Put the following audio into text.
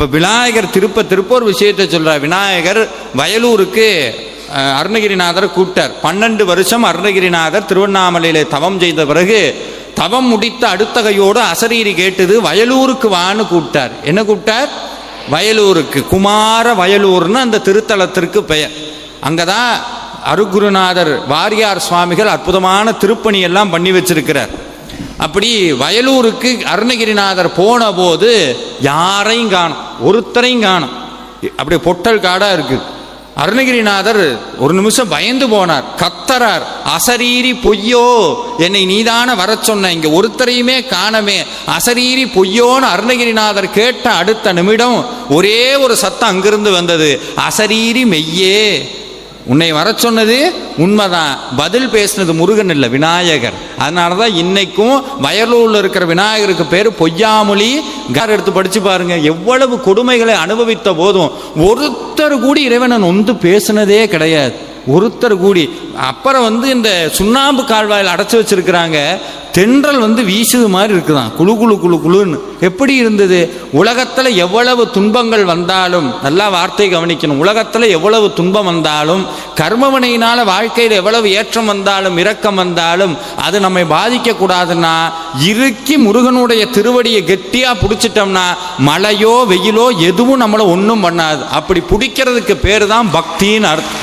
அப்போ விநாயகர் திருப்ப ஒரு விஷயத்தை சொல்கிறார். விநாயகர் வயலூருக்கு அருணகிரிநாதர் கூப்பிட்டார். 12 வருஷம் அருணகிரிநாதர் திருவண்ணாமலையில் தவம் செய்த பிறகு தவம் முடித்த அடுத்த கையோடு அசரீரி கேட்டது, வயலூருக்கு வான்னு கூப்பிட்டார். என்ன கூப்பிட்டார்? வயலூருக்கு. குமார வயலூர்னு அந்த திருத்தலத்திற்கு பெயர். அங்கே தான் அருகுருநாதர் வாரியார் சுவாமிகள் அற்புதமான திருப்பணியெல்லாம் பண்ணி வச்சிருக்கிறார். அப்படி வயலூருக்கு அருணகிரிநாதர் போன போது யாரையும் காணும், ஒருத்தரையும் காணும். அப்படி பொட்டல் காடாக இருக்குது. அருணகிரிநாதர் ஒரு நிமிஷம் பயந்து போனார், கத்தரார், அசரீரி பொய்யோ, என்னை நீதான வர சொன்ன, இங்கே ஒருத்தரையுமே காணமே, அசரீரி பொய்யோன்னு அருணகிரிநாதர் கேட்ட அடுத்த நிமிடம் ஒரே ஒரு சத்தம் அங்கிருந்து வந்தது, அசரீரி மெய்யே, உன்னை வர சொன்னது உண்மைதான். பதில் பேசினது முருகன் இல்லை, விநாயகர். அதனால தான் இன்னைக்கும் வயலூரில் இருக்கிற விநாயகருக்கு பேர் பொய்யாமொழி. எடுத்து படிச்சு பாருங்க, எவ்வளவு கொடுமைகளை அனுபவித்த போதும் ஒருத்தர் கூடி இறைவனை நொந்து பேசினதே கிடையாது, ஒருத்தர் கூடி. அப்புறம் இந்த சுண்ணாம்பு கால்வாயில் அடைச்சி வச்சிருக்கிறாங்க. தென்றல் வீசுது மாதிரி இருக்குதான், குழு குழு குழு குழுன்னு. எப்படி இருந்தது? உலகத்தில் எவ்வளவு துன்பங்கள் வந்தாலும், நல்லா வார்த்தை கவனிக்கணும், உலகத்தில் எவ்வளவு துன்பம் வந்தாலும், கர்மவினையினால் வாழ்க்கையில் எவ்வளவு ஏற்றம் வந்தாலும் இரக்கம் வந்தாலும் அது நம்மை பாதிக்கக்கூடாதுன்னா இறுக்கி முருகனுடைய திருவடியை கெட்டியாக பிடிச்சிட்டோம்னா மழையோ வெயிலோ எதுவும் நம்மளை ஒன்றும் பண்ணாது. அப்படி பிடிக்கிறதுக்கு பேர் தான் பக்தின்னு அர்த்தம்.